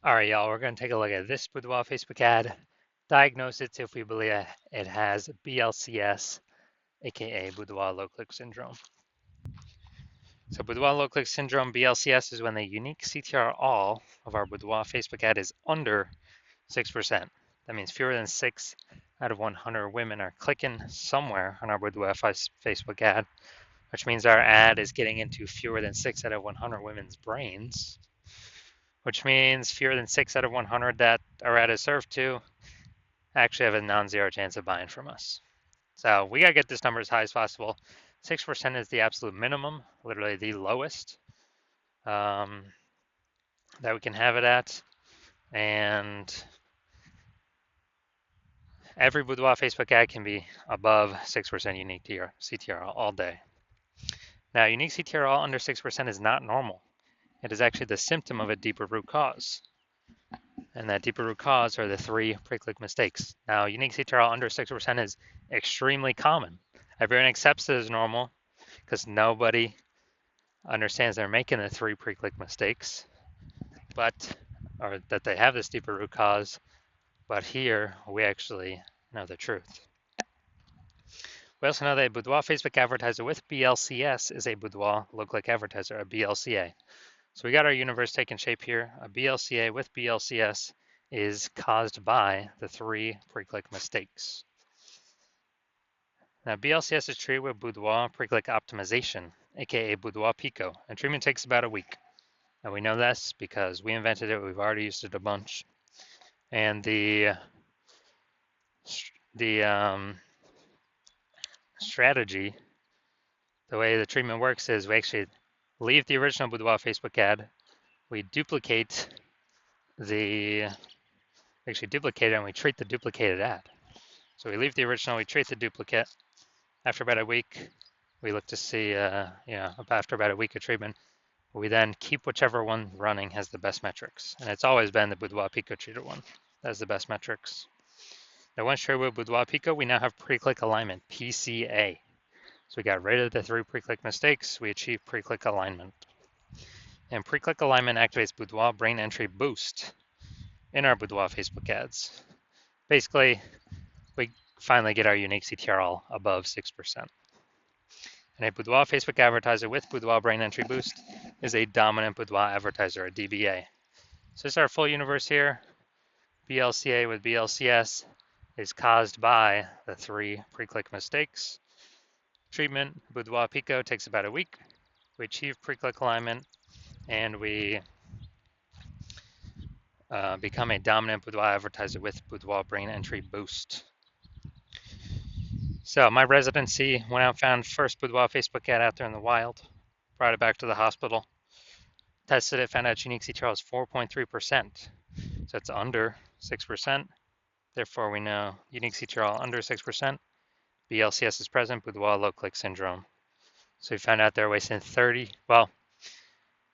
All right, y'all, we're going to take a look at this Boudoir Facebook ad, diagnose it if we believe it has BLCS, aka Boudoir low click syndrome. So Boudoir low click syndrome, BLCS, is when the unique CTR all of our Boudoir Facebook ad is under 6%. That means fewer than 6 out of 100 women are clicking somewhere on our Boudoir Facebook ad, which means our ad is getting into fewer than 6 out of 100 women's brains, which means fewer than 6 out of 100 that our ad is served to actually have a non-zero chance of buying from us. So we got to get this number as high as possible. 6% is the absolute minimum, literally the lowest um, that we can have it at. And every Boudoir Facebook ad can be above 6% unique CTR all day. Now, unique CTR all under 6% is not normal. It is actually the symptom of a deeper root cause. And that deeper root cause are the 3 pre-click mistakes. Now, unique CTR all under 6% is extremely common. Everyone accepts it as normal because nobody understands they're making the 3 pre-click mistakes, or that they have this deeper root cause. But here we actually know the truth. We also know that a Boudoir Facebook advertiser with BLCS is a Boudoir low-click advertiser, a BLCA. So we got our universe taking shape here. A BLCA with BLCS is caused by the 3 pre-click mistakes. Now, BLCS is treated with Boudoir pre-click optimization, aka Boudoir Pico, and treatment takes about a week. And we know this because we invented it. We've already used it a bunch. And the strategy, the way the treatment works is we actually leave the original Boudoir Facebook ad. We duplicate it and we treat the duplicated ad. So we leave the original, we treat the duplicate. After about a week, we look to see, after about a week of treatment, we then keep whichever one running has the best metrics. And it's always been the Boudoir Pico treated one that has the best metrics. Now, once treated with Boudoir Pico, we now have pre-click alignment, PCA. So we got rid of the 3 pre-click mistakes. We achieved pre-click alignment. And pre-click alignment activates Boudoir brain entry boost in our Boudoir Facebook ads. Basically, we finally get our unique CTR all above 6%. And a Boudoir Facebook advertiser with Boudoir brain entry boost is a dominant Boudoir advertiser, a DBA. So this is our full universe here. BLCA with BLCS is caused by the 3 pre-click mistakes. Treatment, Boudoir Pico, takes about a week. We achieve pre-click alignment, and we become a dominant Boudoir advertiser with Boudoir brain entry boost. So my residency went out and found first Boudoir Facebook ad out there in the wild, brought it back to the hospital, tested it, found out unique CTR was 4.3%. So it's under 6%. Therefore, we know unique CTR under 6%. BLCS is present, Boudoir low click syndrome. So we found out they're wasting 30. Well,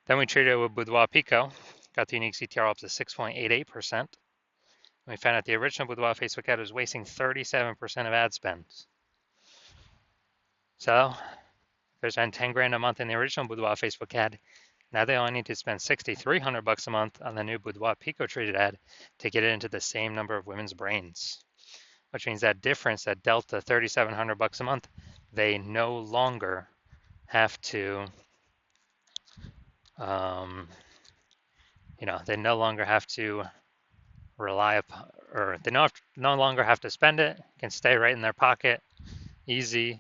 then we treated it with Boudoir Pico, got the unique CTR up to 6.88%. We found out the original Boudoir Facebook ad was wasting 37% of ad spend. So they spent 10 grand a month in the original Boudoir Facebook ad. Now they only need to spend $6,300 a month on the new Boudoir Pico treated ad to get it into the same number of women's brains. Which means that difference, that delta, $3,700 a month, they no longer have to, they no longer have to rely upon, or they no longer have to spend it. It can stay right in their pocket, easy,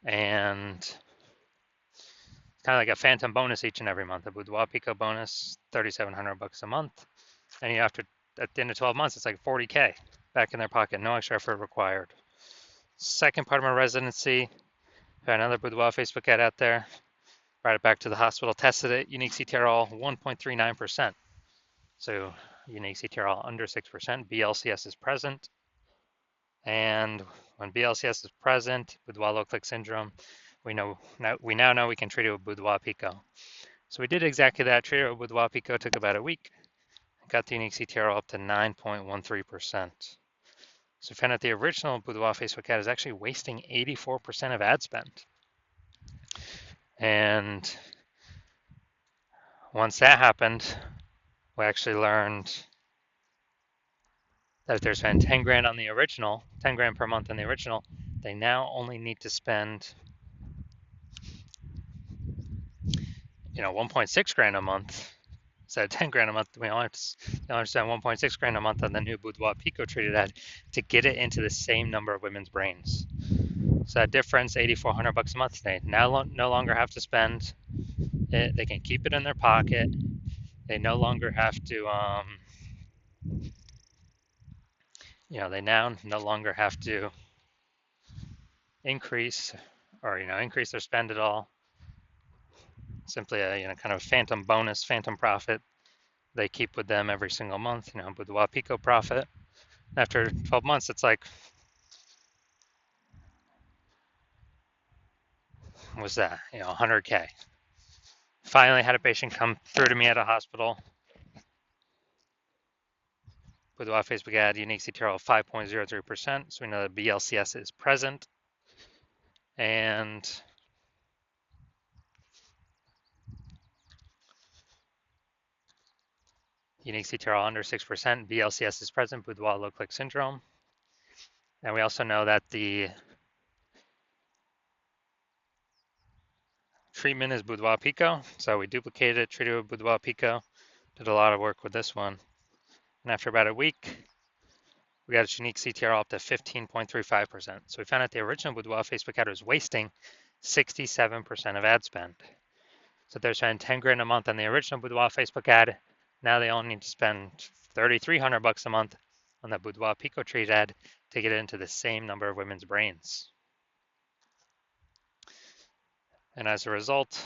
and it's kind of like a phantom bonus each and every month. A Boudoir Pico bonus, $3,700 a month, and you have to, at the end of 12 months, it's like 40K back in their pocket, no extra effort required. Second part of my residency, got another Boudoir Facebook ad out there, brought it back to the hospital, tested it, unique CTR all 1.39%. So unique CTR all under 6%, BLCS is present. And when BLCS is present, Boudoir low click syndrome, we now know we can treat it with Boudoir Pico. So we did exactly that, treated it with Boudoir Pico, took about a week, got the unique CTR up to 9.13%. So we found out the original Boudoir Facebook ad is actually wasting 84% of ad spend. And once that happened, we actually learned that if they're spending 10 grand on the original, 10 grand per month on the original, they now only need to spend, 1.6 grand a month. So 10 grand a month, we only have to spend 1.6 grand a month on the new Boudoir Pico treated ad to get it into the same number of women's brains. So that difference, 8,400 bucks a month, they now no longer have to spend it. They can keep it in their pocket. They no longer have to, they now no longer have to increase increase their spend at all. Simply a kind of phantom bonus, phantom profit they keep with them every single month. Boudoir Pico profit. After 12 months, it's like, what's that? 100K. Finally had a patient come through to me at a hospital. Boudoir Facebook ad, unique CTRL of 5.03%. So we know that BLCS is present. And unique CTRL under 6%, BLCS is present, Boudoir low click syndrome. And we also know that the treatment is Boudoir Pico. So we duplicated it, treated with Boudoir Pico, did a lot of work with this one. And after about a week, we got its unique CTRL up to 15.35%. So we found out the original Boudoir Facebook ad was wasting 67% of ad spend. So they're spending 10 grand a month on the original Boudoir Facebook ad. Now they only need to spend 3,300 bucks a month on the Boudoir Pico treat ad to get into the same number of women's brains. And as a result,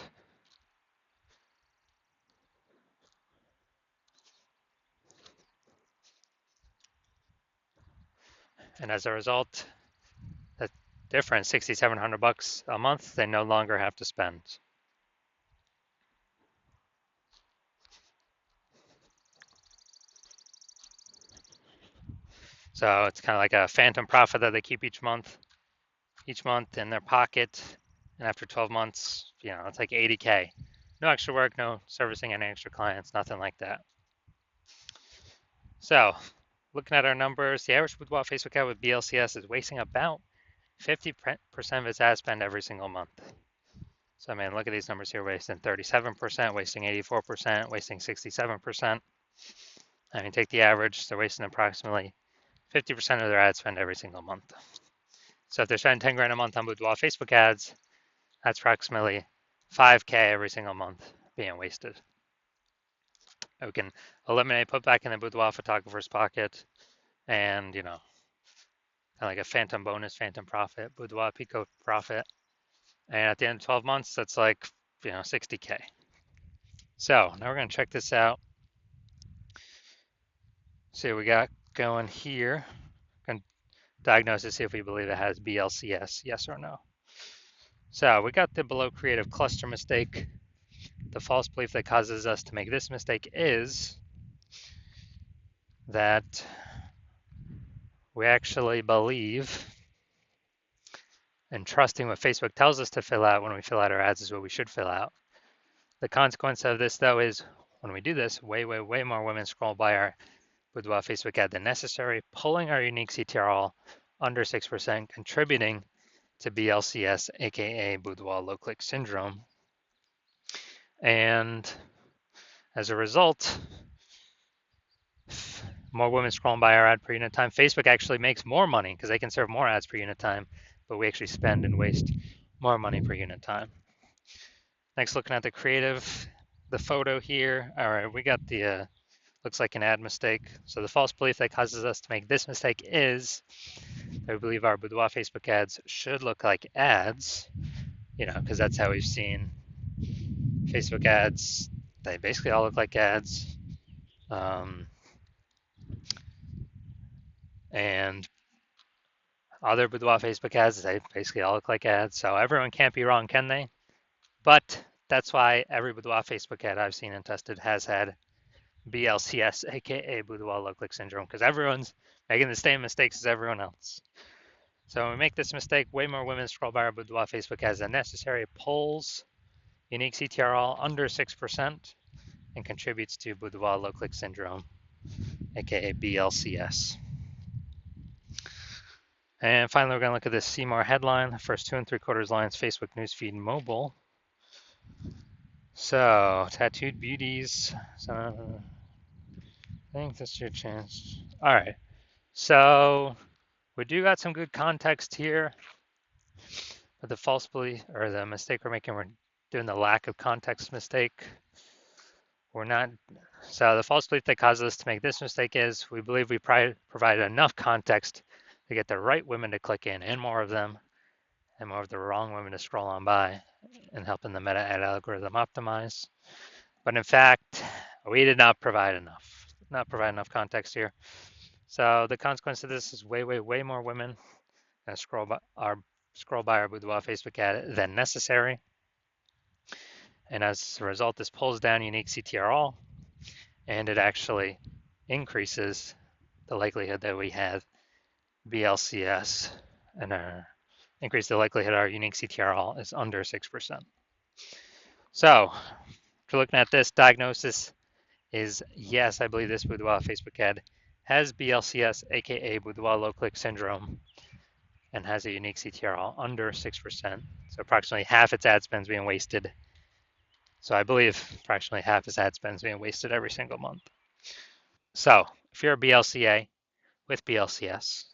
that difference, 6,700 bucks a month, they no longer have to spend. So it's kind of like a phantom profit that they keep each month in their pocket. And after 12 months, it's like 80K. No extra work, no servicing any extra clients, nothing like that. So looking at our numbers, the average Boudoir Facebook ad with BLCS is wasting about 50% of its ad spend every single month. So, look at these numbers here, wasting 37%, wasting 84%, wasting 67%. Take the average, they're wasting approximately 50% of their ad spend every single month. So if they're spending 10 grand a month on Boudoir Facebook ads, that's approximately 5K every single month being wasted. We can eliminate, put back in the Boudoir photographer's pocket, and kind of like a phantom bonus, phantom profit, Boudoir Pico profit. And at the end of 12 months, that's like 60K. So now we're going to check this out. See what we got going here. Going to diagnose to see if we believe it has BLCS, yes or no. So we got the below creative cluster mistake. The false belief that causes us to make this mistake is that we actually believe and trusting what Facebook tells us to fill out when we fill out our ads is what we should fill out. The consequence of this, though, is when we do this, way more women scroll by our Boudoir Facebook ad than necessary, pulling our unique CTRL under 6%, contributing to BLCS, aka Boudoir low click syndrome. And as a result, more women scrolling by our ad per unit time. Facebook actually makes more money because they can serve more ads per unit time, but we actually spend and waste more money per unit time. Next, looking at the creative, the photo here. All right, we got the, looks like an ad mistake. So the false belief that causes us to make this mistake is that we believe our Boudoir Facebook ads should look like ads, because that's how we've seen Facebook ads. They basically all look like ads. And other Boudoir Facebook ads, they basically all look like ads. So everyone can't be wrong, can they? But that's why every Boudoir Facebook ad I've seen and tested has had BLCS, aka Boudoir low click syndrome, because everyone's making the same mistakes as everyone else. So when we make this mistake, way more women scroll by our Boudoir Facebook ads than necessary, pulls unique CTRL under 6%, and contributes to Boudoir low click syndrome, aka BLCS. And finally, we're going to look at this CMAR headline, the first 2 3/4 lines, Facebook newsfeed mobile. So, tattooed beauties. So, I think this is your chance. All right. So, we do got some good context here, but the false belief or the mistake we're making, we're doing the lack of context mistake. We're not. So, the false belief that causes us to make this mistake is we believe we provided enough context to get the right women to click in and more of them, and more of the wrong women to scroll on by, and helping the meta ad algorithm optimize. But in fact, we did not provide enough context here. So the consequence of this is way more women that scroll by our Boudoir Facebook ad than necessary. And as a result, this pulls down unique CTRL, and it actually increases the likelihood that we have BLCS and increase the likelihood our unique CTRL is under 6%. So if you're looking at this diagnosis is yes, I believe this Boudoir Facebook ad has BLCS, aka Boudoir low click syndrome, and has a unique CTRL under 6%. So approximately half its ad spend is being wasted. So I believe approximately half its ad spend is being wasted every single month. So if you're a BLCA with BLCS,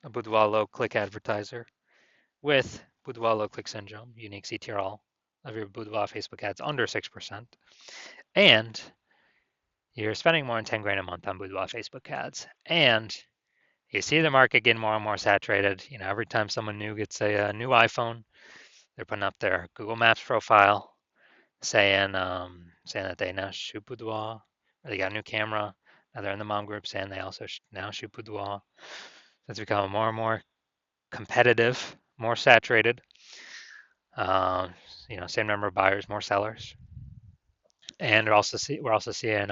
a Boudoir low click advertiser with Boudoir low click syndrome, unique CTRL of your Boudoir Facebook ads under 6%, and you're spending more than 10 grand a month on Boudoir Facebook ads, and you see the market getting more and more saturated. You know, every time someone new gets a new iPhone, they're putting up their Google Maps profile saying that they now shoot boudoir, or they got a new camera. Now they're in the mom group saying they also now shoot boudoir. It's becoming more and more competitive, more saturated. Same number of buyers, more sellers, and we're also seeing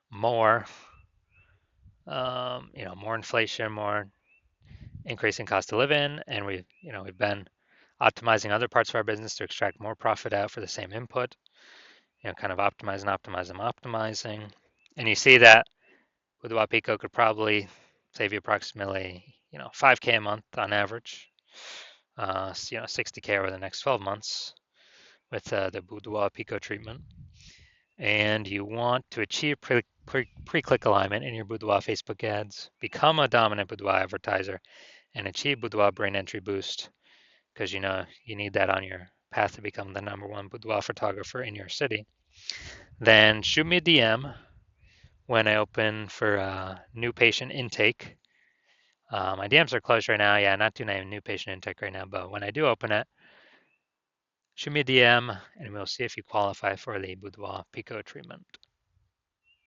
more more inflation, more increasing cost to live in, and we've been optimizing other parts of our business to extract more profit out for the same input. Kind of optimizing. And you see that with Wapico could probably save you approximately, 5K a month on average, 60K over the next 12 months with the Boudoir Pico treatment. And you want to achieve pre-click alignment in your Boudoir Facebook ads, become a dominant Boudoir advertiser, and achieve Boudoir brain entry boost, because you need that on your path to become the #1 boudoir photographer in your city, then shoot me a DM when I open for new patient intake. My DMs are closed right now. Yeah, not doing any new patient intake right now, but when I do open it, shoot me a DM and we'll see if you qualify for the Boudoir Pico treatment.